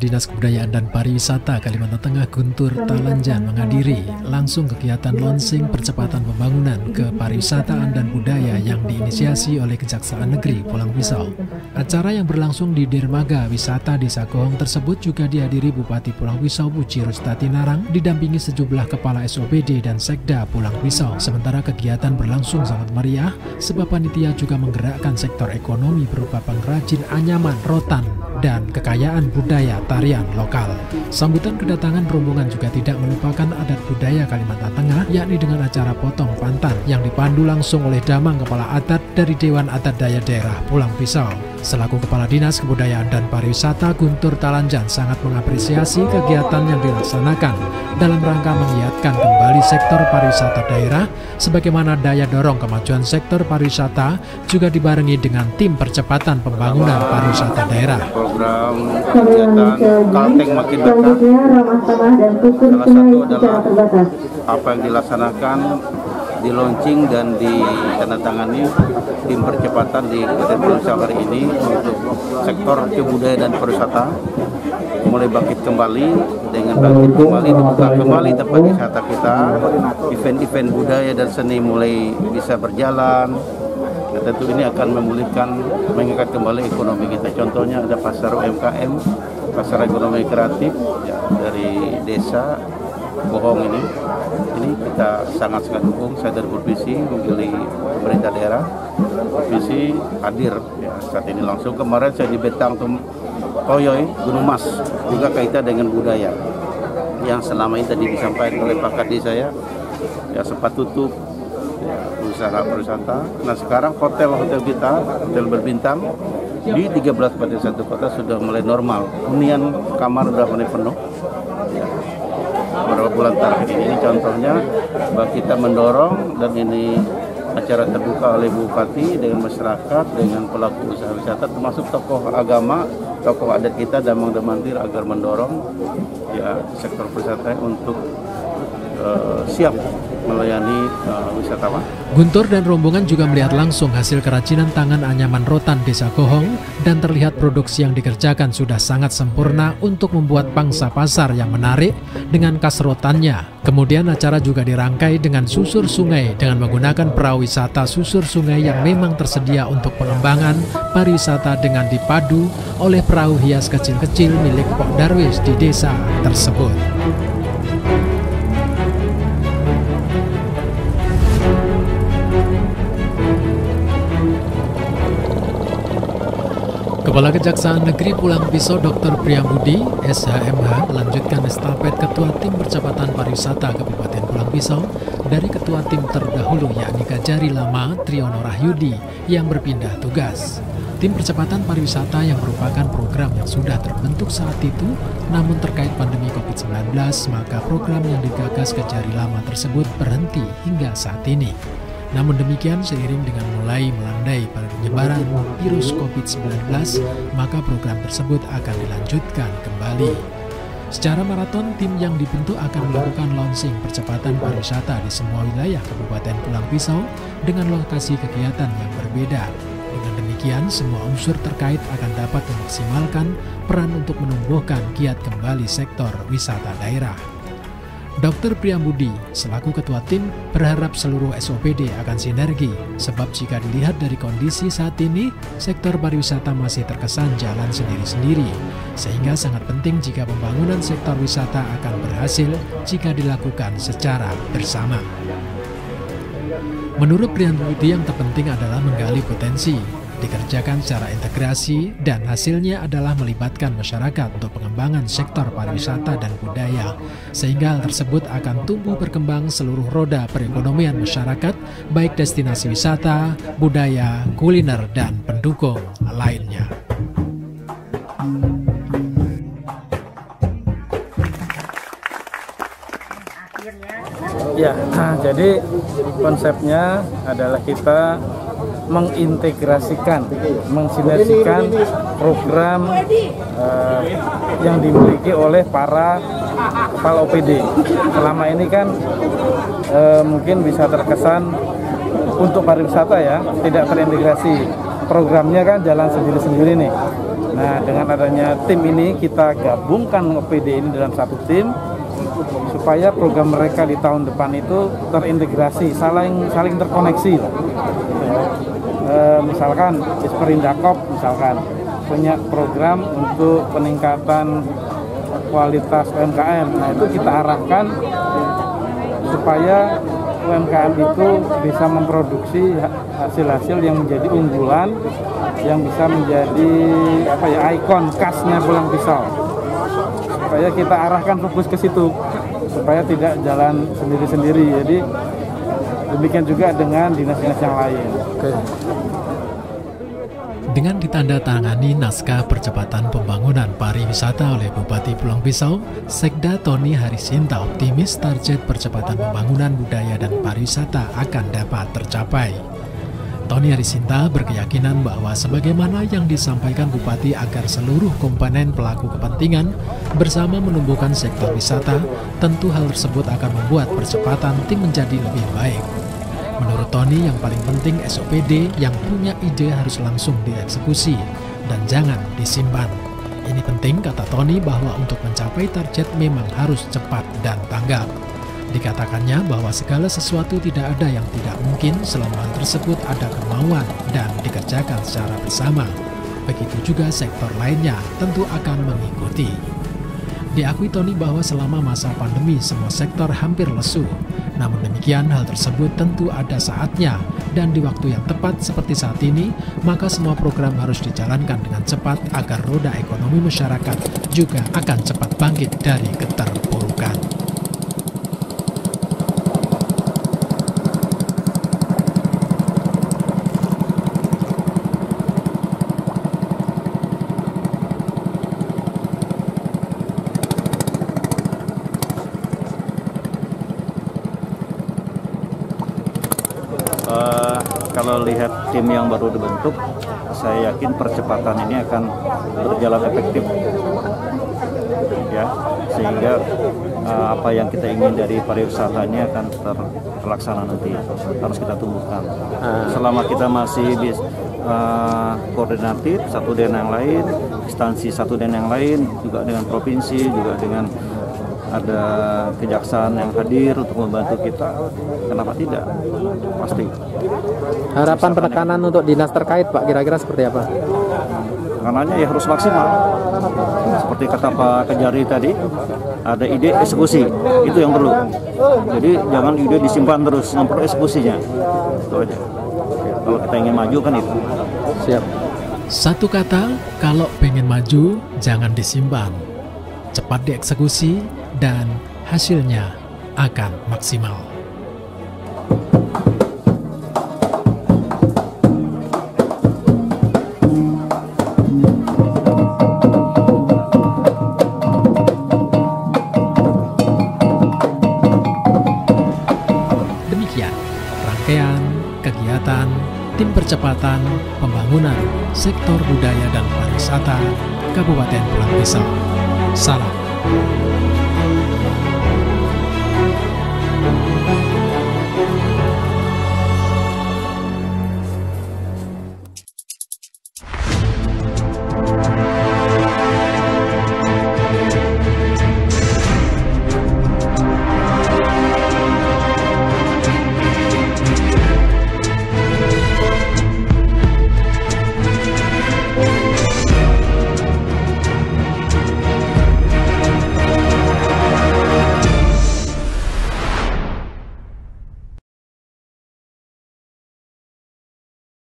Dinas Kebudayaan dan Pariwisata Kalimantan Tengah Guntur Talanjan menghadiri langsung kegiatan launching percepatan pembangunan kepariwisataan dan budaya yang diinisiasi oleh Kejaksaan Negeri Pulang Pisau. Acara yang berlangsung di Dermaga Wisata Desa Kohong tersebut juga dihadiri Bupati Pulang Pisau Puji Rustati Narang didampingi sejumlah kepala SOPD dan Sekda Pulang Pisau. Sementara kegiatan berlangsung sangat meriah sebab panitia juga menggerakkan sektor ekonomi berupa pengrajin anyaman, rotan, dan kekayaan budaya tarian lokal. Sambutan kedatangan rombongan juga tidak melupakan adat budaya Kalimantan Tengah, yakni dengan acara potong pantan yang dipandu langsung oleh Damang Kepala Adat dari Dewan Adat Daya Daerah Pulang Pisau. Selaku Kepala Dinas Kebudayaan dan Pariwisata, Guntur Talanjan sangat mengapresiasi kegiatan yang dilaksanakan dalam rangka mengiatkan kembali sektor pariwisata daerah, sebagaimana daya dorong kemajuan sektor pariwisata juga dibarengi dengan tim percepatan pembangunan pariwisata daerah. Program kegiatan Kalteng Makin Berkah, salah satu adalah apa yang dilaksanakan, di launching dan ditandatangani tim percepatan di Kabupaten Pulau Pisau hari ini untuk sektor kebudayaan dan pariwisata mulai bangkit kembali, dengan bangkit kembali dibuka kembali tempat wisata kita, event-event budaya dan seni mulai bisa berjalan. Nah, tentu ini akan memulihkan, mengangkat kembali ekonomi kita. Contohnya ada pasar UMKM, pasar ekonomi kreatif ya, dari desa Kohong ini kita sangat-sangat dukung. Saya dari Provinsi mewakili pemerintah daerah Provinsi hadir ya, saat ini langsung. Kemarin saya di Betang Toyoy, Gunung Mas, juga kaitan dengan budaya yang selama ini tadi disampaikan oleh Pak Kadi saya ya, sempat tutup ya, usaha pariwisata. Nah sekarang hotel-hotel kita, hotel berbintang di 13 kabupaten satu kota sudah mulai normal. Hunian kamar sudah mulai penuh ya, beberapa bulan terakhir ini contohnya bahwa kita mendorong, dan ini acara terbuka oleh Bupati dengan masyarakat, dengan pelaku usaha wisata, termasuk tokoh agama, tokoh adat kita Damang Demantir, agar mendorong ya sektor pariwisata untuk siap melayani wisatawan. Guntur dan rombongan juga melihat langsung hasil kerajinan tangan anyaman rotan Desa Kohong, dan terlihat produksi yang dikerjakan sudah sangat sempurna untuk membuat pangsa pasar yang menarik dengan khas rotannya. Kemudian acara juga dirangkai dengan susur sungai dengan menggunakan perahu wisata susur sungai yang memang tersedia untuk pengembangan pariwisata dengan dipadu oleh perahu hias kecil-kecil milik Pok Darwis di desa tersebut. Kepala Kejaksaan Negeri Pulang Pisau Dr. Priyambudi, SHMH, melanjutkan estafet Ketua Tim Percepatan Pariwisata Kabupaten Pulang Pisau dari Ketua Tim terdahulu yakni Kajari Lama Triyono Rahyudi yang berpindah tugas. Tim Percepatan Pariwisata yang merupakan program yang sudah terbentuk saat itu, namun terkait pandemi COVID-19, maka program yang digagas Kajari Lama tersebut berhenti hingga saat ini. Namun demikian, seiring dengan mulai melandai penyebaran virus COVID-19, maka program tersebut akan dilanjutkan kembali. Secara maraton, tim yang dibentuk akan melakukan launching percepatan pariwisata di semua wilayah Kabupaten Pulang Pisau dengan lokasi kegiatan yang berbeda. Dengan demikian, semua unsur terkait akan dapat memaksimalkan peran untuk menumbuhkan giat kembali sektor wisata daerah. Dr. Priyambudi selaku Ketua Tim berharap seluruh SOPD akan sinergi, sebab jika dilihat dari kondisi saat ini, sektor pariwisata masih terkesan jalan sendiri-sendiri, sehingga sangat penting jika pembangunan sektor wisata akan berhasil jika dilakukan secara bersama. Menurut Priyambudi, yang terpenting adalah menggali potensi, dikerjakan secara integrasi, dan hasilnya adalah melibatkan masyarakat untuk pengembangan sektor pariwisata dan budaya, sehingga hal tersebut akan tumbuh berkembang seluruh roda perekonomian masyarakat, baik destinasi wisata, budaya, kuliner, dan pendukung lainnya. Ya, jadi konsepnya adalah kita mengintegrasikan, mensinergikan program yang dimiliki oleh para kepala OPD. Selama ini kan mungkin bisa terkesan untuk pariwisata ya tidak terintegrasi, programnya kan jalan sendiri-sendiri nih. Nah, dengan adanya tim ini kita gabungkan OPD ini dalam satu tim supaya program mereka di tahun depan itu terintegrasi, saling terkoneksi. Misalkan Isperindakop misalkan punya program untuk peningkatan kualitas UMKM. Nah, itu kita arahkan supaya UMKM itu bisa memproduksi hasil-hasil yang menjadi unggulan, yang bisa menjadi ikon khasnya Pulang Pisau. Supaya kita arahkan fokus ke situ, supaya tidak jalan sendiri-sendiri. Jadi demikian juga dengan dinas-dinas yang lain. Oke. Dengan ditandatangani naskah percepatan pembangunan pariwisata oleh Bupati Pulang Pisau, Sekda Tony Harisinta optimis target percepatan pembangunan budaya dan pariwisata akan dapat tercapai. Tony Harisinta berkeyakinan bahwa sebagaimana yang disampaikan Bupati agar seluruh komponen pelaku kepentingan bersama menumbuhkan sektor wisata, tentu hal tersebut akan membuat percepatan tim menjadi lebih baik. Menurut Tony, yang paling penting SOPD yang punya ide harus langsung dieksekusi dan jangan disimpan. Ini penting, kata Tony, bahwa untuk mencapai target memang harus cepat dan tanggap. Dikatakannya bahwa segala sesuatu tidak ada yang tidak mungkin selama hal tersebut ada kemauan dan dikerjakan secara bersama. Begitu juga sektor lainnya tentu akan mengikuti. Diakui Tony bahwa selama masa pandemi semua sektor hampir lesu. Namun demikian, hal tersebut tentu ada saatnya dan di waktu yang tepat seperti saat ini, maka semua program harus dijalankan dengan cepat agar roda ekonomi masyarakat juga akan cepat bangkit dari keterpurukan. Kalau lihat tim yang baru dibentuk, saya yakin percepatan ini akan berjalan efektif, ya, sehingga apa yang kita ingin dari pariwisata ini akan terlaksana nanti, harus kita tumbuhkan. Selama kita masih koordinatif satu dengan yang lain, instansi satu dengan yang lain, juga dengan provinsi, juga dengan ada kejaksaan yang hadir untuk membantu kita, kenapa tidak? Pasti. Harapan penekanan untuk dinas terkait, Pak, kira-kira seperti apa? Tekanannya ya harus maksimal. Seperti kata Pak Kejari tadi, ada ide eksekusi, itu yang perlu. Jadi jangan ide disimpan terus, yang perlu eksekusinya. Itu aja. Kalau kita ingin maju kan itu. Siap. Satu kata, kalau pengen maju jangan disimpan. Cepat dieksekusi dan hasilnya akan maksimal. Demikian rangkaian kegiatan tim percepatan pembangunan sektor budaya dan pariwisata Kabupaten Pulang Pisau. Salam.